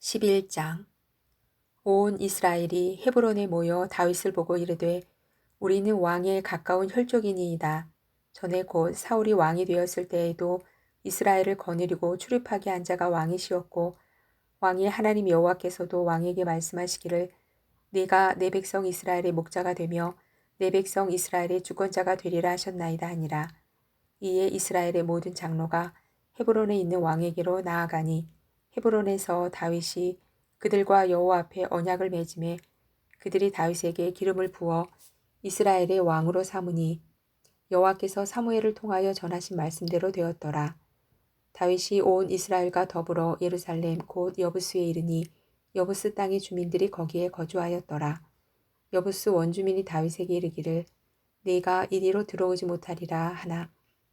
11장. 온 이스라엘이 헤브론에 모여 다윗을 보고 이르되 우리는 왕에 가까운 혈족이니이다. 전에 곧 사울이 왕이 되었을 때에도 이스라엘을 거느리고 출입하게 한 자가 왕이시었고 왕이 하나님 여호와께서도 왕에게 말씀하시기를 네가 내 백성 이스라엘의 목자가 되며 내 백성 이스라엘의 주권자가 되리라 하셨나이다 하니라. 이에 이스라엘의 모든 장로가 헤브론에 있는 왕에게로 나아가니 헤브론에서 다윗이 그들과 여호와 앞에 언약을 맺음에 그들이 다윗에게 기름을 부어 이스라엘의 왕으로 삼으니 여호와께서 사무엘을 통하여 전하신 말씀대로 되었더라. 다윗이 온 이스라엘과 더불어 예루살렘 곧 여부스에 이르니 여부스 땅의 주민들이 거기에 거주하였더라. 여부스 원주민이 다윗에게 이르기를 네가 이리로 들어오지 못하리라 하나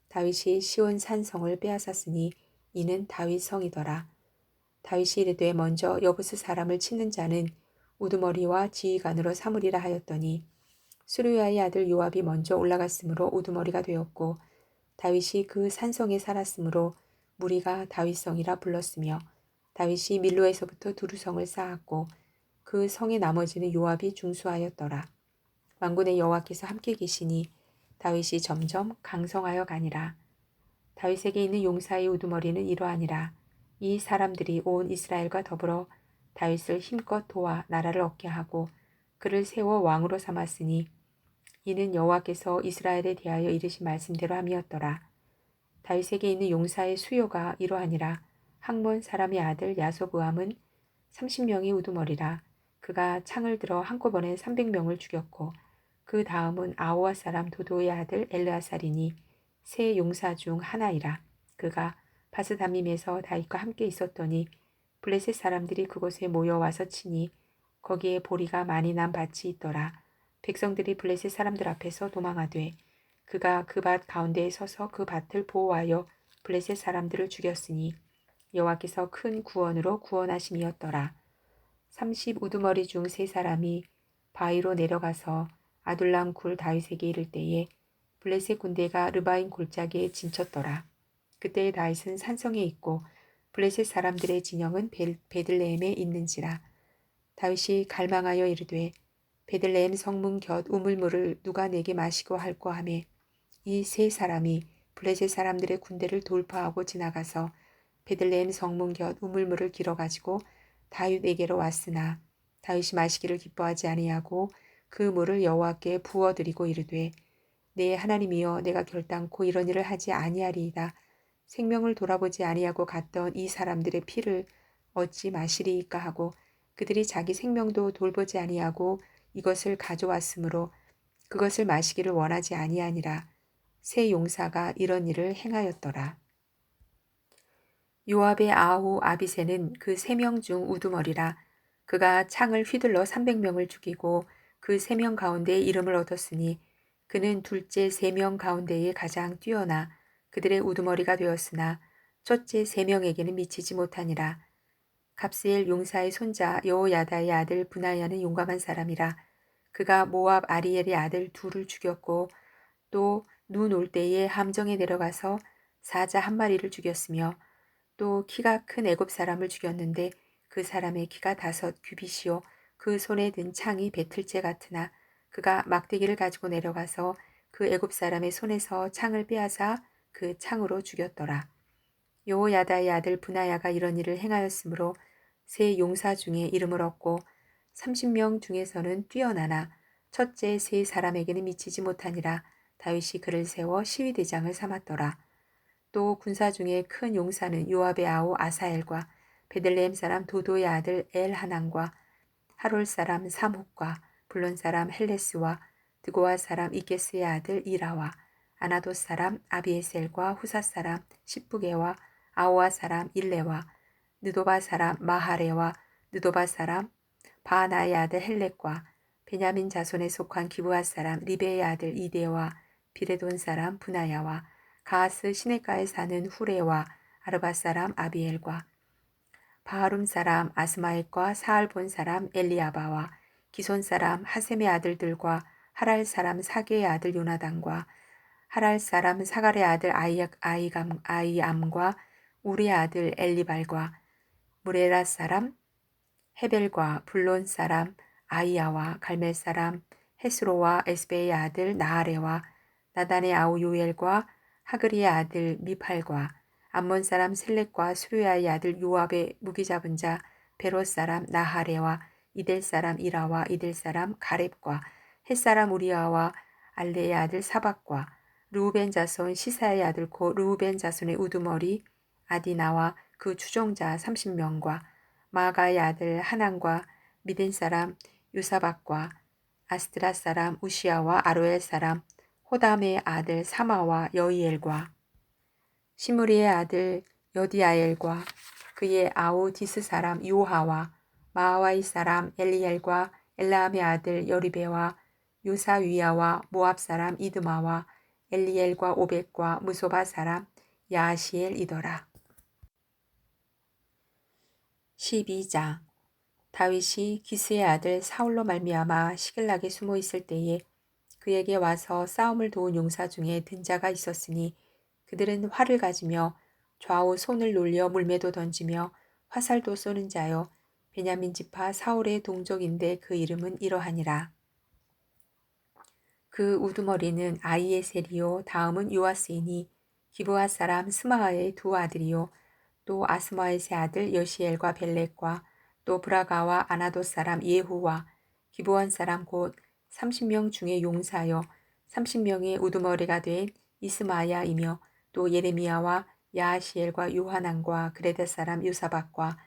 다윗이 시온 산성을 빼앗았으니 이는 다윗 성이더라. 다윗이 이르되 먼저 여부스 사람을 치는 자는 우두머리와 지휘관으로 삼으리라 하였더니 수르야의 아들 요압이 먼저 올라갔으므로 우두머리가 되었고 다윗이 그 산성에 살았으므로 무리가 다윗성이라 불렀으며 다윗이 밀로에서부터 두루성을 쌓았고 그 성의 나머지는 요압이 중수하였더라. 만군의 여호와께서 함께 계시니 다윗이 점점 강성하여 가니라. 다윗에게 있는 용사의 우두머리는 이러하니라. 이 사람들이 온 이스라엘과 더불어 다윗을 힘껏 도와 나라를 얻게 하고 그를 세워 왕으로 삼았으니 이는 여호와께서 이스라엘에 대하여 이르신 말씀대로 함이었더라. 다윗에게 있는 용사의 수요가 이러하니라. 학몬 사람의 아들 야소부암은 30명이 우두머리라. 그가 창을 들어 한꺼번에 300명을 죽였고 그 다음은 아호와 사람 도도의 아들 엘르아살이니 세 용사 중 하나이라. 그가 바스다밈에서 다윗과 함께 있었더니 블레셋 사람들이 그곳에 모여와서 치니 거기에 보리가 많이 난 밭이 있더라. 백성들이 블레셋 사람들 앞에서 도망하되 그가 그 밭 가운데에 서서 그 밭을 보호하여 블레셋 사람들을 죽였으니 여호와께서 큰 구원으로 구원하심이었더라. 30 우두머리 중 세 사람이 바위로 내려가서 아둘람 굴 다윗에게 이를 때에 블레셋 군대가 르바임 골짜기에 진쳤더라. 그때 다윗은 산성에 있고 블레셋 사람들의 진영은 베들레헴에 있는지라. 다윗이 갈망하여 이르되 베들레헴 성문 곁 우물물을 누가 내게 마시고 할꼬 하매 이 세 사람이 블레셋 사람들의 군대를 돌파하고 지나가서 베들레헴 성문 곁 우물물을 길어가지고 다윗에게로 왔으나 다윗이 마시기를 기뻐하지 아니하고 그 물을 여호와께 부어드리고 이르되 내 하나님이여 내가 결단코 이런 일을 하지 아니하리이다. 생명을 돌아보지 아니하고 갔던 이 사람들의 피를 어찌 마시리이까 하고 그들이 자기 생명도 돌보지 아니하고 이것을 가져왔으므로 그것을 마시기를 원하지 아니하니라. 세 용사가 이런 일을 행하였더라. 요압의 아우 아비새는 그 3명 중 우두머리라. 그가 창을 휘둘러 300명을 죽이고 그 3명 가운데 이름을 얻었으니 그는 둘째 3명 가운데에 가장 뛰어나 그들의 우두머리가 되었으나 첫째 3명에게는 미치지 못하니라. 갑스엘 용사의 손자 여호야다의 아들 브나야는 용감한 사람이라. 그가 모압 아리엘의 아들 둘을 죽였고 또 눈 올 때에 함정에 내려가서 사자 한 마리를 죽였으며 또 키가 큰 애굽 사람을 죽였는데 그 사람의 키가 5규빗이요 그 손에 든 창이 배틀째 같으나 그가 막대기를 가지고 내려가서 그 애굽 사람의 손에서 창을 빼앗아 그 창으로 죽였더라. 여호야다의 아들 브나야가 이런 일을 행하였으므로 세 용사 중에 이름을 얻고 30명 중에서는 뛰어나나 첫째 세 사람에게는 미치지 못하니라. 다윗이 그를 세워 시위대장을 삼았더라. 또 군사 중에 큰 용사는 요압의 아우 아사엘과 베들레헴 사람 도도의 아들 엘하난과 하롤 사람 삼혹과 블론 사람 헬레스와 드고아 사람 이게스의 아들 이라와 아나도 사람 아비에셀과 후사 사람 십부게와 아오아 사람 일레와 느도바 사람 마하레와 느도바 사람 바하나의 아들 헬렉과 베냐민 자손에 속한 기브아 사람 리베의 아들 이데와 비레돈 사람 분하야와 가하스 시내가에 사는 후레와 아르바 사람 아비엘과 바하룸 사람 아스마엘과 사알본 사람 엘리아바와 기손 사람 하셈의 아들들과 하랄 사람 사게의 아들 요나단과 하랄 사람 사갈의 아들 아이암과 우리의 아들 엘리발과 무레라 사람 헤벨과 블론 사람 아이야와 갈멜 사람 헤스로와 에스베의 아들 나아레와 나단의 아우 요엘과 하그리의 아들 미팔과 암몬 사람 셀렉과 수르야의 아들 요압의 무기 잡은 자 베롯 사람 나하레와 이델 사람 이라와 이델 사람 가렙과 헷 사람 우리아와 알레의 아들 사박과 르우벤 자손 시사의 아들 고 르우벤 자손의 우두머리 아디나와 그 추종자 30명과 마가의 아들 하난과 미덴 사람 유사박과 아스드라 사람 우시아와 아로엘 사람 호담의 아들 사마와 여이엘과 시므리의 아들 여디아엘과 그의 아우 디스 사람 요하와 마하와이 사람 엘리엘과 엘라함의 아들 여리베와 요사위야와 모압 사람 이드마와 엘리엘과 오벳과 무소바 사람 야시엘이더라. 12장 다윗이 기스의 아들 사울로 말미암아 시글락에 숨어 있을 때에 그에게 와서 싸움을 도운 용사 중에 든 자가 있었으니 그들은 활을 가지며 좌우 손을 놀려 물매도 던지며 화살도 쏘는 자요 베냐민 지파 사울의 동족인데 그 이름은 이러하니라. 그 우두머리는 아이에셀이요 다음은 요아스이니 기브아 사람 스마아의 두 아들이요 또 아스마엣의 아들 여시엘과 벨렉과 또 브라가와 아나도 사람 예후와 기브온 사람 곧 30명 중에 용사여 30명의 우두머리가 된 이스마야이며 또 예레미야와 야하시엘과 요하난과 그레데 사람 요사박과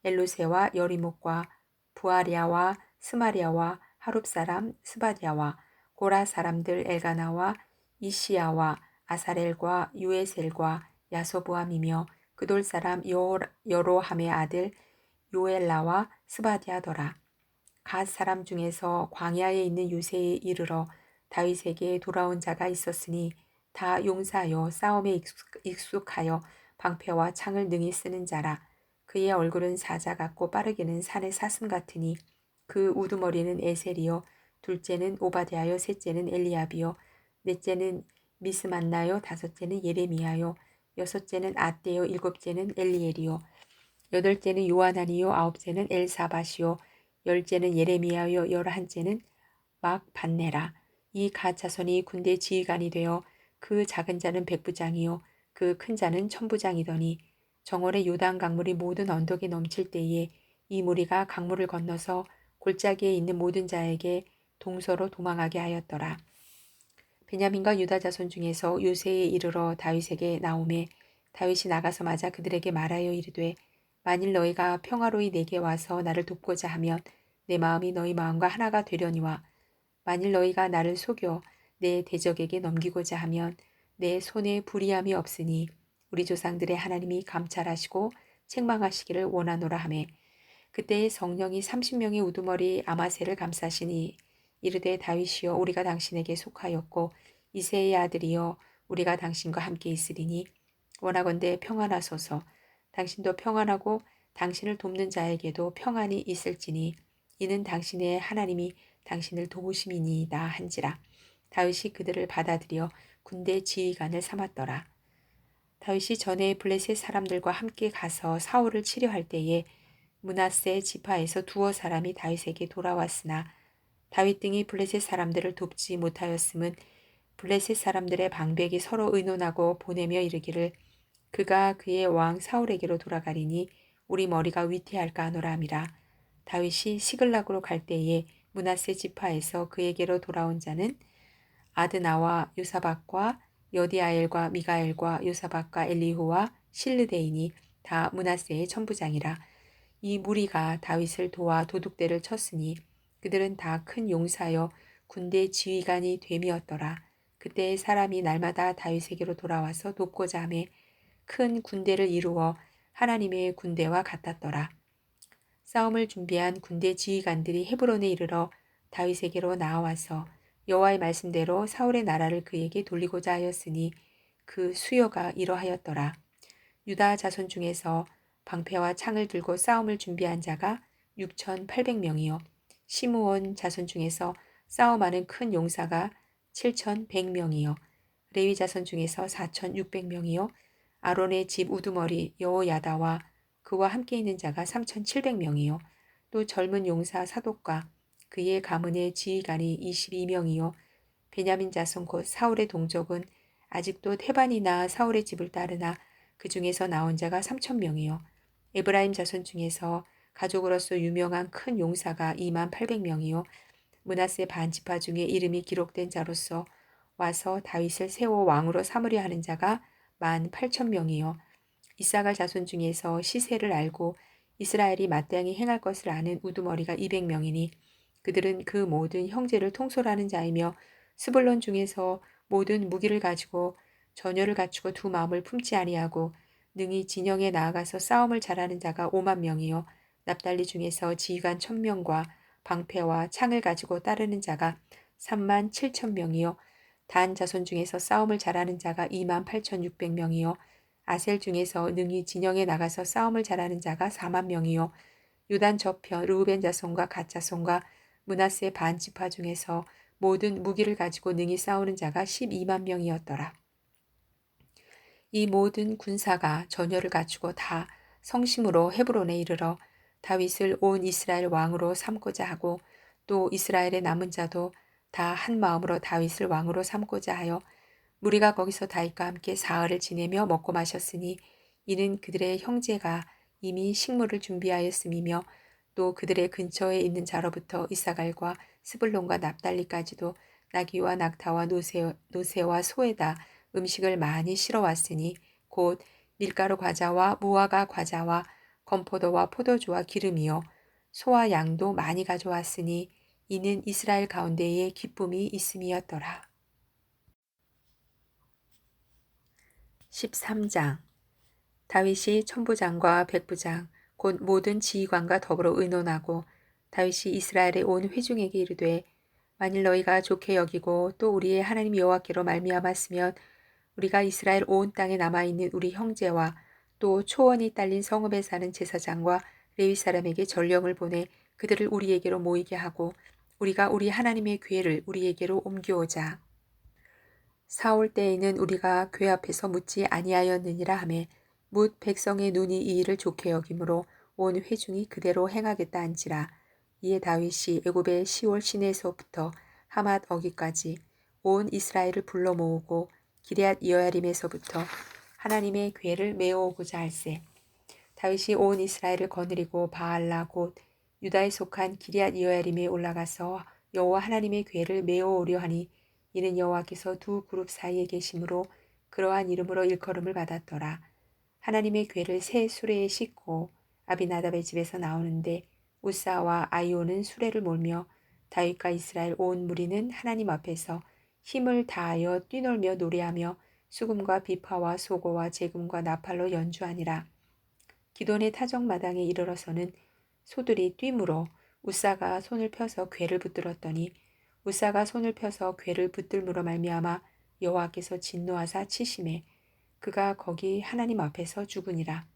엘루세와 여리목과 부아리아와 스마리아와 하룹 사람 스바디아와 고라 사람들 엘가나와 이시야와 아사렐과 유에셀과 야소부함이며 그돌 사람 여로함의 아들 요엘라와 스바디아더라. 갓 사람 중에서 광야에 있는 유세에 이르러 다윗에게 돌아온 자가 있었으니 다 용사여 싸움에 익숙하여 방패와 창을 능히 쓰는 자라. 그의 얼굴은 사자 같고 빠르기는 산의 사슴 같으니 그 우두머리는 에셀이요 둘째는 오바댜요 셋째는 엘리압이요 넷째는 미스만나요 다섯째는 예레미야요 여섯째는 아떼요 일곱째는 엘리엘이요 여덟째는 요하난이요 아홉째는 엘사밧이요 열째는 예레미야요 열한째는 막반네라. 이 갓 자손이 군대 지휘관이 되어 그 작은 자는 백부장이요 그 큰 자는 천부장이더니 정월의 요단 강물이 모든 언덕에 넘칠 때에 이 무리가 강물을 건너서 골짜기에 있는 모든 자에게 동서로 도망하게 하였더라. 베냐민과 유다 자손 중에서 요새에 이르러 다윗에게 나오매 다윗이 나가서 맞아 그들에게 말하여 이르되 만일 너희가 평화로이 내게 와서 나를 돕고자 하면 내 마음이 너희 마음과 하나가 되려니와 만일 너희가 나를 속여 내 대적에게 넘기고자 하면 내 손에 불의함이 없으니 우리 조상들의 하나님이 감찰하시고 책망하시기를 원하노라 하매 그때의 성령이 30명의 우두머리 아마새를 감싸시니 이르되 다윗이여 우리가 당신에게 속하였고 이새의 아들이여 우리가 당신과 함께 있으리니 원하건대 평안하소서 당신도 평안하고 당신을 돕는 자에게도 평안이 있을지니 이는 당신의 하나님이 당신을 도우심이니이다 한지라. 다윗이 그들을 받아들여 군대 지휘관을 삼았더라. 다윗이 전에 블레셋 사람들과 함께 가서 사울을 치려할 때에 므낫세 지파에서 두어 사람이 다윗에게 돌아왔으나 다윗 등이 블레셋 사람들을 돕지 못하였음은 블레셋 사람들의 방백이 서로 의논하고 보내며 이르기를 그가 그의 왕 사울에게로 돌아가리니 우리 머리가 위태할까 하노라 함이라. 다윗이 시글락으로 갈 때에 므낫세 지파에서 그에게로 돌아온 자는 아드나와 요사박과 여디아엘과 미가엘과 요사박과 엘리후와 실르데이니 다 므낫세의 천부장이라. 이 무리가 다윗을 도와 도둑대를 쳤으니 그들은 다 큰 용사여 군대 지휘관이 됨이었더라. 그때의 사람이 날마다 다윗에게로 돌아와서 돕고자 하매 큰 군대를 이루어 하나님의 군대와 같았더라. 싸움을 준비한 군대 지휘관들이 헤브론에 이르러 다윗에게로 나와서 여호와의 말씀대로 사울의 나라를 그에게 돌리고자 하였으니 그 수요가 이러하였더라. 유다 자손 중에서 방패와 창을 들고 싸움을 준비한 자가 6,800명이요. 시므온 자손 중에서 싸움하는 큰 용사가 7,100명이요. 레위 자손 중에서 4,600명이요. 아론의 집 우두머리 여호야다와 그와 함께 있는 자가 3,700명이요. 또 젊은 용사 사독과 그의 가문의 지휘관이 22명이요 베냐민 자손 곧 사울의 동족은 아직도 테반이나 사울의 집을 따르나 그 중에서 나온 자가 3,000명이요 에브라임 자손 중에서 가족으로서 유명한 큰 용사가 28,000명이요 므낫세 반지파 중에 이름이 기록된 자로서 와서 다윗을 세워 왕으로 삼으려 하는 자가 18,000명이요 이사갈 자손 중에서 시세를 알고 이스라엘이 마땅히 행할 것을 아는 우두머리가 200명이니 그들은 그 모든 형제를 통솔하는 자이며 스불론 중에서 모든 무기를 가지고 전열을 갖추고 두 마음을 품지 아니하고 능히 진영에 나아가서 싸움을 잘하는 자가 5만 명이요 납달리 중에서 지휘관 1,000명과 방패와 창을 가지고 따르는 자가 3만 7천 명이요 단 자손 중에서 싸움을 잘하는 자가 2만 8,600명이요 아셀 중에서 능히 진영에 나가서 싸움을 잘하는 자가 4만 명이요 유단 저편 르우벤 자손과 갓 자손과 므낫세 반지파 중에서 모든 무기를 가지고 능히 싸우는 자가 12만 명이었더라. 이 모든 군사가 전열을 갖추고 다 성심으로 헤브론에 이르러 다윗을 온 이스라엘 왕으로 삼고자 하고 또 이스라엘의 남은 자도 다 한 마음으로 다윗을 왕으로 삼고자 하여 무리가 거기서 다윗과 함께 사흘을 지내며 먹고 마셨으니 이는 그들의 형제가 이미 식물을 준비하였음이며 또 그들의 근처에 있는 자로부터 이사갈과 스불론과 납달리까지도 나귀와 낙타와 노새와 소에다 음식을 많이 실어왔으니 곧 밀가루 과자와 무화과 과자와 건포도와 포도주와 기름이요 소와 양도 많이 가져왔으니 이는 이스라엘 가운데에 기쁨이 있음이었더라. 13장 다윗이 천부장과 백부장 곧 모든 지휘관과 더불어 의논하고 다윗이 이스라엘의 온 회중에게 이르되 만일 너희가 좋게 여기고 또 우리의 하나님 여호와께로 말미암았으면 우리가 이스라엘 온 땅에 남아있는 우리 형제와 또 초원이 딸린 성읍에 사는 제사장과 레위 사람에게 전령을 보내 그들을 우리에게로 모이게 하고 우리가 우리 하나님의 궤를 우리에게로 옮겨오자. 사올 때에는 우리가 궤 앞에서 묻지 아니하였느니라 하매 뭇 백성의 눈이 이 일을 좋게 여기므로 온 회중이 그대로 행하겠다 한지라. 이에 다윗이 애굽의 시올 시내에서부터 하맛 어기까지 온 이스라엘을 불러 모으고 기럇 여야림에서부터 하나님의 궤를 메어오고자 할세. 다윗이 온 이스라엘을 거느리고 바알라 곧 유다에 속한 기럇 여야림에 올라가서 여호와 하나님의 궤를 메어오려 하니 이는 여호와께서 두 그룹 사이에 계심으로 그러한 이름으로 일컬음을 받았더라. 하나님의 궤를 새 수레에 싣고 아비나답의 집에서 나오는데 우사와 아이오는 수레를 몰며 다윗과 이스라엘 온 무리는 하나님 앞에서 힘을 다하여 뛰놀며 노래하며 수금과 비파와 소고와 재금과 나팔로 연주하니라. 기돈의 타적마당에 이르러서는 소들이 뛰므로 우사가 손을 펴서 궤를 붙들었더니 우사가 손을 펴서 궤를 붙들므로 말미암아 여호와께서 진노하사 치심에 그가 거기 하나님 앞에서 죽으니라.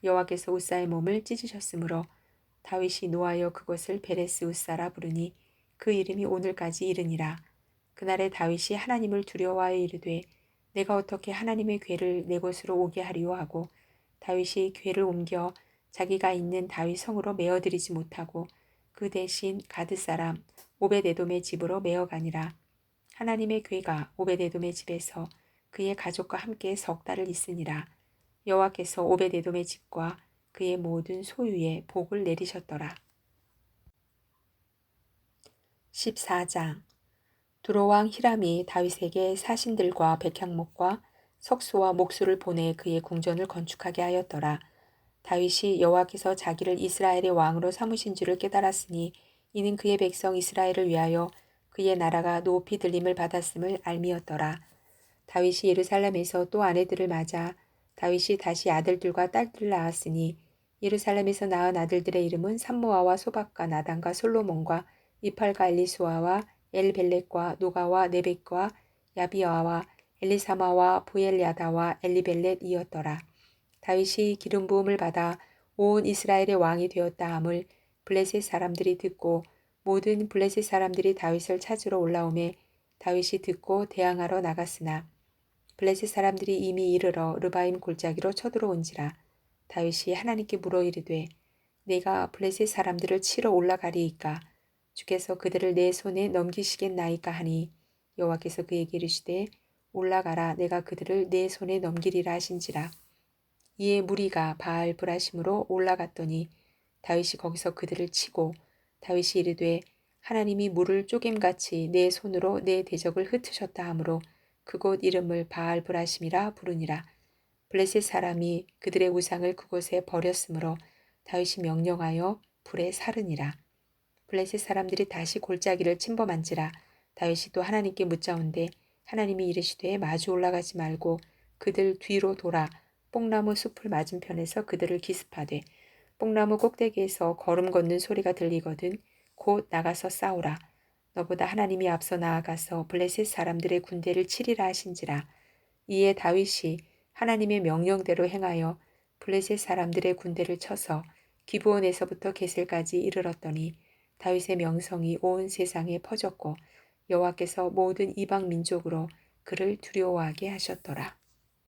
여호와께서 우사의 몸을 찢으셨으므로 다윗이 노하여 그것을 베레스 우사라 부르니 그 이름이 오늘까지 이르니라. 그날에 다윗이 하나님을 두려워하여 이르되 내가 어떻게 하나님의 궤를 내 곳으로 오게 하리요 하고 다윗이 궤를 옮겨 자기가 있는 다윗 성으로 메어들이지 못하고 그 대신 가드 사람 오벳에돔의 집으로 메어가니라. 하나님의 궤가 오벳에돔의 집에서 그의 가족과 함께 석 달을 있으니라. 여호와께서 오벳에돔의 집과 그의 모든 소유에 복을 내리셨더라. 14장 두로왕 히람이 다윗에게 사신들과 백향목과 석수와 목수를 보내 그의 궁전을 건축하게 하였더라. 다윗이 여호와께서 자기를 이스라엘의 왕으로 삼으신 줄을 깨달았으니 이는 그의 백성 이스라엘을 위하여 그의 나라가 높이 들림을 받았음을 알미었더라. 다윗이 예루살렘에서 또 아내들을 맞아 다윗이 다시 아들들과 딸들을 낳았으니 예루살렘에서 낳은 아들들의 이름은 삼모아와 소박과 나단과 솔로몬과 이팔과 엘리수아와 엘벨렛과 노가와 네벡과 야비아와 엘리사마와 부엘야다와 엘리벨렛이었더라. 다윗이 기름 부음을 받아 온 이스라엘의 왕이 되었다 함을 블레셋 사람들이 듣고 모든 블레셋 사람들이 다윗을 찾으러 올라오매 다윗이 듣고 대항하러 나갔으나 블레셋 사람들이 이미 이르러 르바임 골짜기로 쳐들어온지라. 다윗이 하나님께 물어 이르되 내가 블레셋 사람들을 치러 올라가리이까 주께서 그들을 내 손에 넘기시겠나이까 하니 여호와께서 그에게 이르시되 올라가라 내가 그들을 내 손에 넘기리라 하신지라. 이에 무리가 바알 브라심으로 올라갔더니 다윗이 거기서 그들을 치고 다윗이 이르되 하나님이 물을 쪼갰같이 내 손으로 내 대적을 흩으셨다 하므로 그곳 이름을 바알 브라심이라 부르니라. 블레셋 사람이 그들의 우상을 그곳에 버렸으므로 다윗이 명령하여 불에 사르니라. 블레셋 사람들이 다시 골짜기를 침범한지라 다윗이 또 하나님께 묻자온대 하나님이 이르시되 마주 올라가지 말고 그들 뒤로 돌아 뽕나무 숲을 맞은편에서 그들을 기습하되 뽕나무 꼭대기에서 걸음 걷는 소리가 들리거든 곧 나가서 싸우라. 너보다 하나님이 앞서 나아가서 블레셋 사람들의 군대를 치리라 하신지라. 이에 다윗이 하나님의 명령대로 행하여 블레셋 사람들의 군대를 쳐서 기브온에서부터 게셀까지 이르렀더니 다윗의 명성이 온 세상에 퍼졌고 여호와께서 모든 이방 민족으로 그를 두려워하게 하셨더라.